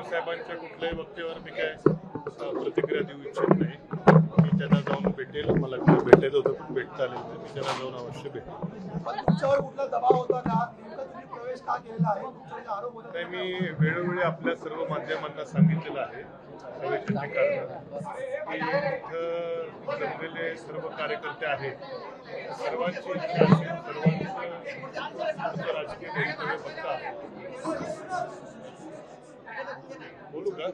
साहेबांच्या कुठल्याही वक्तव्यावर मी काय प्रतिक्रिया देऊ इच्छित नाही. मी त्यांना जाऊन भेटेल, मला भेटायचं होतं पण भेटता आलं नाही. मी त्यांना जाऊन अवश्य भेटेल. तुमच्यावर कुठला दबाव होता का? नेमका तुम्ही प्रवेश का केलेला आहे? तुमच्यावर आरोप होता? नाही, मी वेळोवेळी आपल्या सर्व माध्यमांना सांगितलेलं आहे प्रवेशाचे कारण की इथं जमलेले सर्व कार्यकर्ते आहेत. सर्वांची इच्छा असेल, सर्वांचं राजकीय भवितव्य बघता बोलू का?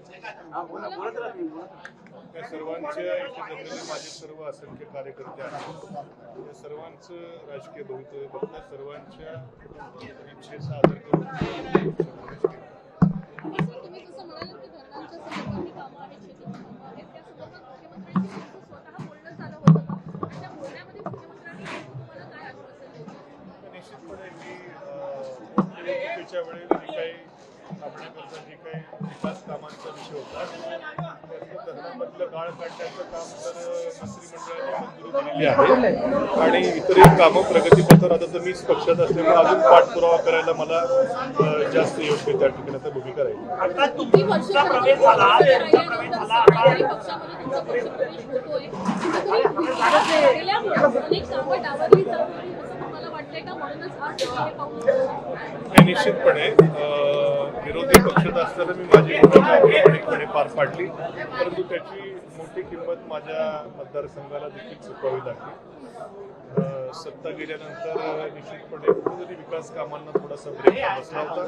त्या सर्वांच्या इथे जमलेले माझे सर्व असंख्य कार्यकर्ते आहेत. त्या सर्वांचं राजकीय भवितव्य बघता सर्वांच्या इच्छेचा आदर करून निश्चितपणे मी निवडणुकीच्या वेळेस जी काही आपल्याकडचा जे काही विकास कामांचा विषय होता त्याचं धरणामधलं गाळ काढण्याचं काम तर मंत्रिमंडळाने मंजुरी दिलेली आहे आणि इतरही कामं प्रगतीपथावर आता तर मीच पक्षात असल्यामुळे अजून पाठपुरावा करायला मला जास्त योग्य त्या ठिकाणी आता भूमिका राहील. निश्चितपणे विरोधी पक्षात असताना मी माझी भूमिका प्रामाणिकपणे पार पाडली, परंतु त्याची मोठी किंमत माझ्या मतदारसंघाला देखील चुकवावी लागली. सत्ता गेल्यानंतर निश्चितपणे कुठेतरी विकास कामांना थोडासा ब्रेक बसला होता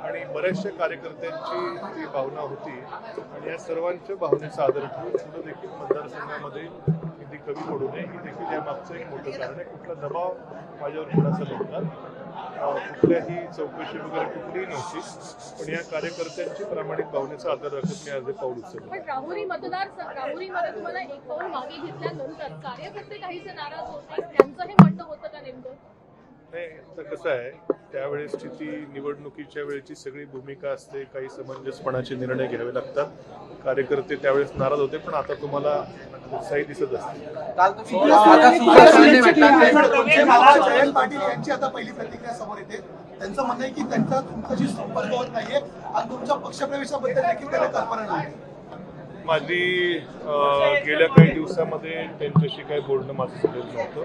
आणि बऱ्याचशा कार्यकर्त्यांची जी भावना होती आणि या सर्वांच्या भावनेचा आदर ठेवून पुढे देखील मतदारसंघामध्ये निधी कमी पडू नये ही देखील यामागचं एक मोठं कारण आहे. कुठला दबाव माझ्यावर थोडासा नव्हता, कुठल्याही चौकशी वगैरे कुठलीही नव्हती, पण या कार्यकर्त्यांची प्रामाणिक भावनेचा आदर राखत मी आज पाऊल उचललं. पण राहुरीमध्ये तुम्हाला एक पाऊल मागे घेतल्यानंतर कार्यकर्ते काहीसे नाराज होते, त्यांचं हे म्हणणं होतं का नेमकं? नाही, आता कसं आहे त्यावेळेसची ती निवडणुकीच्या वेळेची सगळी भूमिका असते, काही समंजसपणाचे निर्णय घ्यावे लागतात. कार्यकर्ते त्यावेळेस नाराज होते, पण आता तुम्हाला उत्साही दिसत असते. जयंत पाटील यांची आता पहिली प्रतिक्रिया समोर येते. त्यांचं म्हणणं आहे की त्यांचा तुमच्याशी संपर्क होत नाहीये आणि तुमच्या पक्षप्रवेशाबद्दल देखील त्यांना कल्पना नाही. माझी गेल्या काही दिवसामध्ये त्यांच्याशी काही बोलणं माझं झालेलं नव्हतं.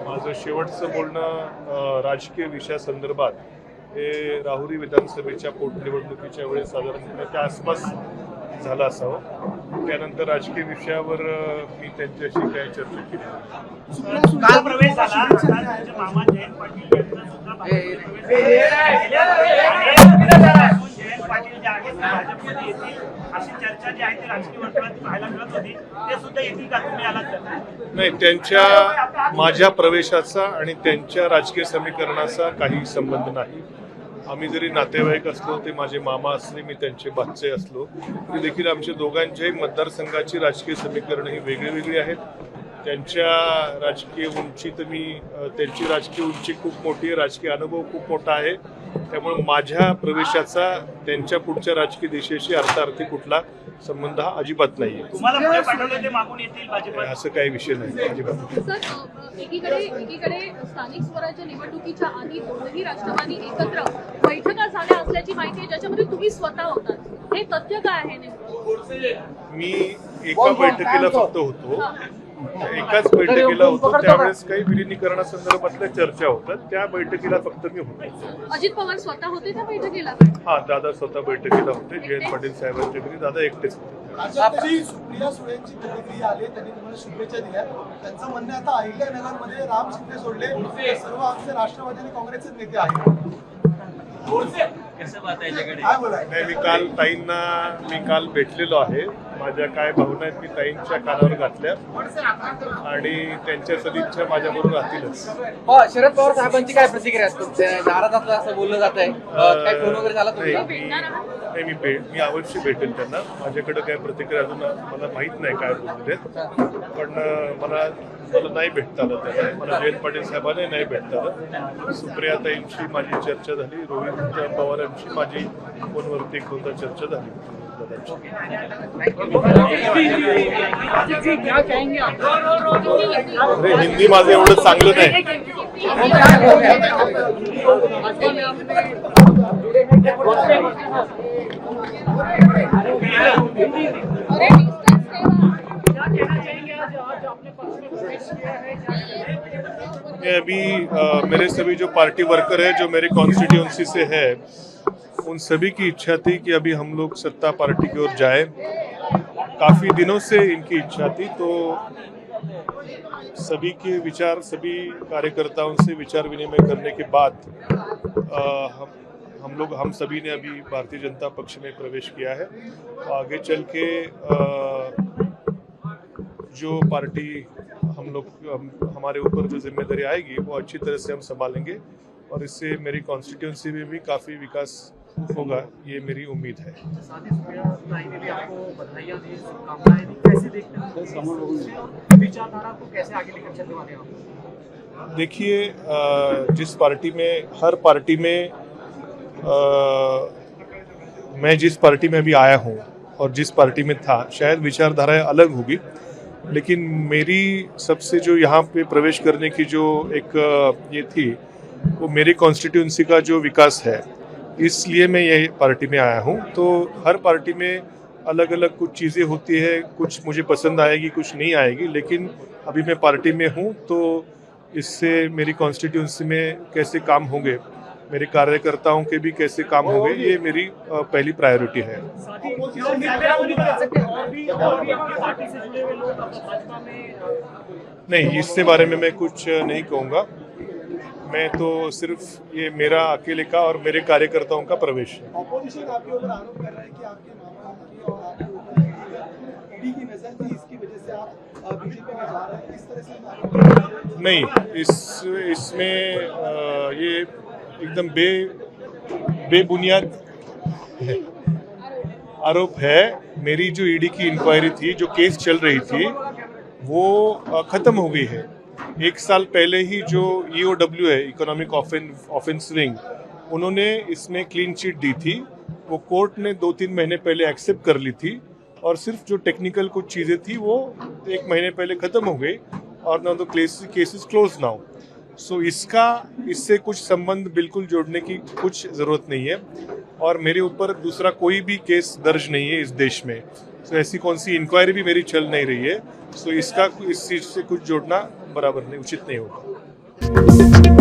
माझं शेवटचं बोलणं राजकीय विषयासंदर्भात हे राहुरी विधानसभेच्या पोटनिवडणुकीच्या वेळेस साधारणपणे त्या आसपास झालं असावं. त्यानंतर राजकीय विषयावर मी त्यांच्याशी काही चर्चा केली. काल प्रवेश झाला, मामा जयंत पाटील यांचा सुद्धा जयंत पाटील जे आहेत भाजपमध्ये येतील अशी चर्चा जी आहे ती राजकीय वर्तुळात पाहायला मिळत होती. ते सुद्धा येतील का? तुम्ही आलात तर नाही, त्यांच्या माझ्या प्रवेशाचा आणि त्यांच्या राजकीय समीकरणाचा काही संबंध नाही. आम्ही जरी नातेवाईक असलो, ते माझे मामा असले, मी त्यांचे भाचे असलो, तरी देखील आमच्या दोघांच्याही मतदारसंघाची राजकीय समीकरणं ही वेगळी वेगळी आहेत. त्यांच्या राजकीय उंची त्यांची राजकीय उंची खूप मोठी आहे, राजकीय अनुभव खूप मोठा आहे. त्यामुळे माझ्या प्रवेशाचा त्यांच्या पुढच्या राजकीय दिशेशी अर्थार्थी कुठला संबंध हा अजिबात नाहीये. असं काही विषय नाही अजिबात. सर, एकीकडे स्थानिक स्वराज्य निवडणुकीच्या आधी दोनही राष्ट्रवादी एकत्र बैठका झाल्या असल्याची माहिती आहे, ज्याच्यामध्ये तुम्ही स्वतः होतात. हे तथ्य काय आहे नेमकं? मी एका बैठकीला फक्त होतो, एकाच बैठकीला होतो. त्यावेळेस काही विलिनीकरणासंदर्भातल्या चर्चा होतात, त्या बैठकीला फक्त मी होतो. अजित पवार स्वतः होते त्या बैठकीला? हा, दादा स्वतः बैठकीला होते. जयंत पाटील साहेबांच्या घरी दादा एकटेच होते. राज्यातली सुप्रिया सुळेंची प्रतिक्रिया आली, त्यांनी तुम्हाला शुभेच्छा दिल्या. त्यांचं म्हणणं आता अहिल्यानगरमध्ये राम शिंदे सोडले सर्व आमचे राष्ट्रवादी आणि काँग्रेसचे नेते आहेत. काय बोलाय? नाही, मी काल भेटलेलो आहे. माझ्या काय भावना आहेत मी ताईंच्या कानावर घातल्या आणि त्यांच्या सदिच्छा माझ्याबरोबर राहतीलच. शरद पवार साहेबांची काय प्रतिक्रिया नाराज असलं असं बोललं जात आहे? काय फोन वगैरे झाला नाही, मी अवश्य भेटेल त्यांना. माझ्याकडे काय प्रतिक्रिया अजून मला माहित नाही काय बोलले, पण मला नाही भेटता आलं त्यांना. मला जयंत पाटील साहेबांनी नाही भेटता आलं. सुप्रियाताईंशी माझी चर्चा झाली, रोहित पवारांची माझी फोनवरती एक दोनदा चर्चा झाली. अरे, हिंदी माझं एवढं चांगलं नाही. अरे डिस्टेंस ठेवा. क्या कहना चाहेंगे आज आपने पक्ष में प्रवेश किया है, क्या कहना मैं अभी मेरे सभी जो पार्टी वर्कर है जो मेरे कॉन्स्टिट्यूंसी से है उन सभी की इच्छा थी कि अभी हम लोग सत्ता पार्टी की ओर जाए. काफी दिनों से इनकी इच्छा थी, तो सभी के विचार, सभी कार्यकर्ताओं से विचार विनिमय करने के बाद हम सभी ने अभी भारतीय जनता पक्ष में प्रवेश किया है. तो आगे चल के जो पार्टी हमारे ऊपर जो जिम्मेदारी आएगी वो अच्छी तरह से हम संभालेंगे और इससे मेरी कॉन्स्टिट्यूंसी में भी काफ़ी विकास होगा, ये मेरी उम्मीद है. साथी सुप्रिया ने भी आपको बधाइयाँ दी, शुभकामनाएं दी, कैसे देखते हैं विचारधारा को, कैसे आगे लेकर चलने वाले हैं आप? देखिए, जिस पार्टी में, हर पार्टी में मैं जिस पार्टी में अभी आया हूँ और जिस पार्टी में था, शायद विचारधाराएं अलग होगी, लेकिन मेरी सबसे जो यहाँ पे प्रवेश करने की जो एक ये थी, वो मेरी कॉन्स्टिट्यूंसी का जो विकास है, इसलिए मैं ये पार्टी में आया हूँ. तो हर पार्टी में अलग अलग कुछ चीज़ें होती है, कुछ मुझे पसंद आएगी, कुछ नहीं आएगी, लेकिन अभी मैं पार्टी में हूँ तो इससे मेरी कॉन्स्टिट्यूंसी में कैसे काम होंगे, मेरे कार्यकर्ताओं के भी कैसे काम होंगे, ये मेरी पहली प्रायोरिटी है. नहीं, इसके बारे में मैं कुछ नहीं कहूँगा. मैं तो सिर्फ ये मेरा अकेले का और मेरे कार्यकर्ताओं का प्रवेश है. ऑपोजिशन आपके ऊपर आरोप कर रहा है कि आपके मामा की और आपके ईडी की नजर थी, इसकी वजह से आप बीजेपी में जा रहे हैं, इस तरह से नहीं, इसमें ये एकदम बेबुनियाद आरोप है. मेरी जो ईडी की इंक्वायरी थी, जो केस चल रही थी, वो खत्म हो गई है. 1 साल पहले ही जो EOW है, इकोनॉमिक ऑफेंस विंग, उन्होंने इसमें क्लीन चिट दी थी. वो कोर्ट ने 2-3 महीने पहले एक्सेप्ट कर ली थी और सिर्फ जो टेक्निकल कुछ चीज़ें थी वो 1 महीने पहले ख़त्म हो गई और ना तो केसेस क्लोज नाउ. सो इससे कुछ संबंध बिल्कुल जोड़ने की कुछ ज़रूरत नहीं है और मेरे ऊपर दूसरा कोई भी केस दर्ज नहीं है इस देश में. सो ऐसी कौन सी इंक्वायरी भी मेरी चल नहीं रही है. सो इस चीज़ से कुछ जोड़ना बराबर नहीं, उचित नहीं होगा.